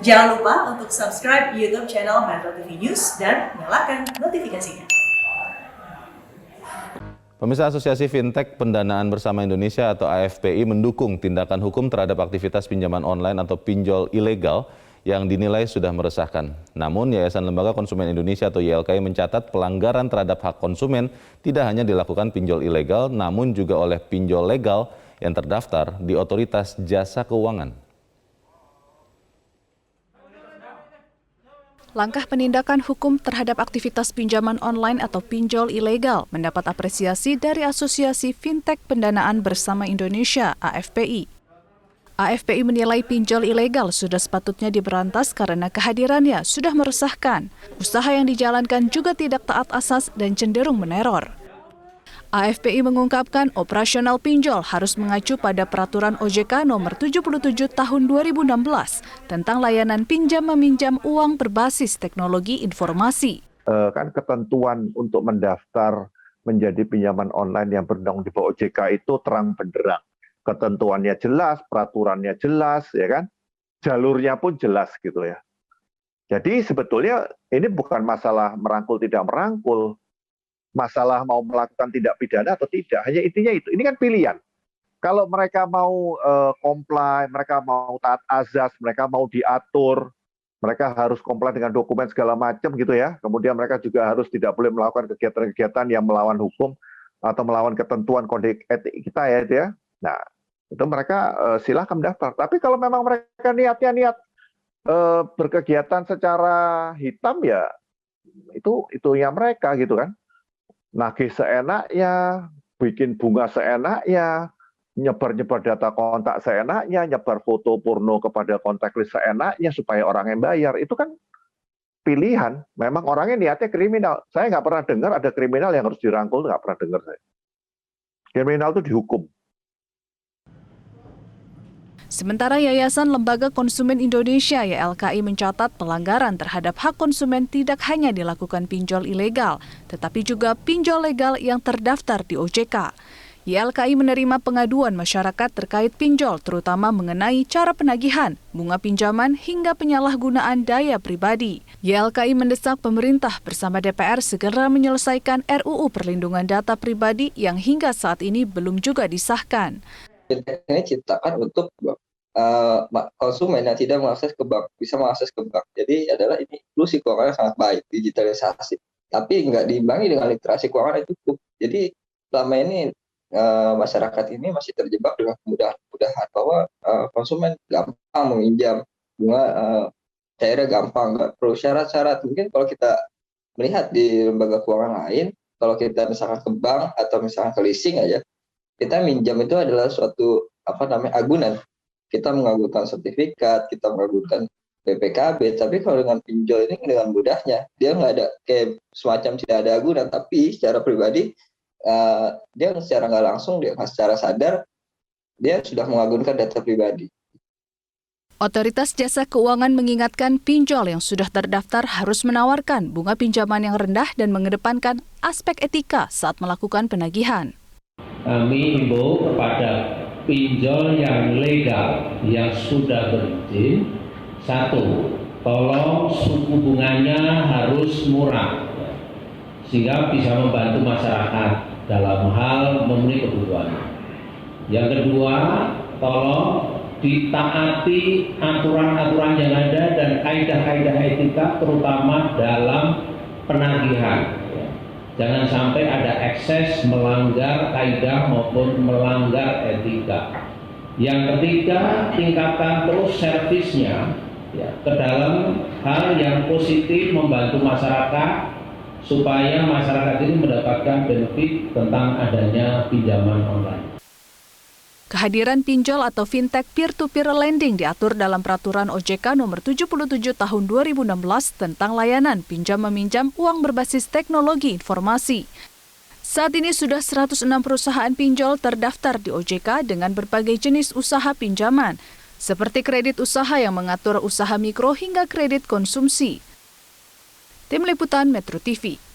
Jangan lupa untuk subscribe YouTube channel Metro TV News dan nyalakan notifikasinya. Pemirsa, Asosiasi Fintech Pendanaan Bersama Indonesia atau AFPI mendukung tindakan hukum terhadap aktivitas pinjaman online atau pinjol ilegal yang dinilai sudah meresahkan. Namun, Yayasan Lembaga Konsumen Indonesia atau YLKI mencatat pelanggaran terhadap hak konsumen tidak hanya dilakukan pinjol ilegal, namun juga oleh pinjol legal yang terdaftar di Otoritas Jasa Keuangan. Langkah penindakan hukum terhadap aktivitas pinjaman online atau pinjol ilegal mendapat apresiasi dari Asosiasi Fintech Pendanaan Bersama Indonesia (AFPI). AFPI menilai pinjol ilegal sudah sepatutnya diberantas karena kehadirannya sudah meresahkan. Usaha yang dijalankan juga tidak taat asas dan cenderung meneror. AFPI mengungkapkan operasional pinjol harus mengacu pada Peraturan OJK Nomor 77 Tahun 2016 tentang layanan pinjam-meminjam uang berbasis teknologi informasi. Kan ketentuan untuk mendaftar menjadi pinjaman online yang bernaung di bawah OJK itu terang benderang. Ketentuannya jelas, peraturannya jelas, ya kan? Jalurnya pun jelas gitu ya. Jadi sebetulnya ini bukan masalah merangkul tidak merangkul. Masalah mau melakukan tindak pidana atau tidak, hanya intinya itu. Ini kan pilihan. Kalau mereka mau comply, mereka mau taat azas, mereka mau diatur, mereka harus comply dengan dokumen segala macam gitu ya. Kemudian mereka juga harus tidak boleh melakukan kegiatan-kegiatan yang melawan hukum atau melawan ketentuan kode etik kita ya itu ya. Nah, itu mereka silahkan mendaftar. Tapi kalau memang mereka niat berkegiatan secara hitam ya itu ya mereka gitu kan. Nagih seenaknya, bikin bunga seenaknya, nyebar-nyebar data kontak seenaknya, nyebar foto porno kepada kontak list seenaknya supaya orang yang bayar. Itu kan pilihan. Memang orangnya niatnya kriminal. Saya nggak pernah dengar ada kriminal yang harus dirangkul, nggak pernah dengar saya. Kriminal itu dihukum. Sementara Yayasan Lembaga Konsumen Indonesia (YLKI) mencatat pelanggaran terhadap hak konsumen tidak hanya dilakukan pinjol ilegal, tetapi juga pinjol legal yang terdaftar di OJK. YLKI menerima pengaduan masyarakat terkait pinjol, terutama mengenai cara penagihan, bunga pinjaman, hingga penyalahgunaan daya pribadi. YLKI mendesak pemerintah bersama DPR segera menyelesaikan RUU Perlindungan Data Pribadi yang hingga saat ini belum juga disahkan. Ini ciptakan untuk konsumen yang tidak mengakses ke bank, bisa mengakses ke bank. Jadi adalah ini inklusi keuangan yang sangat baik, digitalisasi. Tapi nggak diimbangi dengan literasi keuangan yang cukup. Jadi selama ini masyarakat ini masih terjebak dengan kemudahan bahwa konsumen gampang meminjam, bunga cairnya gampang, nggak perlu syarat-syarat. Mungkin kalau kita melihat di lembaga keuangan lain, kalau kita misalkan ke bank atau misalkan ke leasing aja, kita minjam itu adalah suatu agunan. Kita mengagunkan sertifikat, kita mengagunkan BPKB, tapi kalau dengan pinjol ini dengan mudahnya, dia nggak ada kayak semacam tidak ada agunan, tapi secara pribadi dia secara nggak langsung, dia secara sadar dia sudah mengagunkan data pribadi. Otoritas Jasa Keuangan mengingatkan pinjol yang sudah terdaftar harus menawarkan bunga pinjaman yang rendah dan mengedepankan aspek etika saat melakukan penagihan. Kami himbau kepada pinjol yang legal yang sudah berizin, satu, tolong suku bunganya harus murah sehingga bisa membantu masyarakat dalam hal memenuhi kebutuhan. Yang kedua, tolong ditaati aturan-aturan yang ada dan kaidah-kaidah etika terutama dalam penagihan. Jangan sampai ada ekses melanggar kaidah maupun melanggar etika. Yang ketiga, tingkatkan terus servisnya ke dalam hal yang positif membantu masyarakat supaya masyarakat ini mendapatkan benefit tentang adanya pinjaman online. Kehadiran pinjol atau fintech peer-to-peer lending diatur dalam Peraturan OJK Nomor 77 Tahun 2016 tentang layanan pinjam-meminjam uang berbasis teknologi informasi. Saat ini sudah 106 perusahaan pinjol terdaftar di OJK dengan berbagai jenis usaha pinjaman, seperti kredit usaha yang mengatur usaha mikro hingga kredit konsumsi. Tim Liputan Metro TV.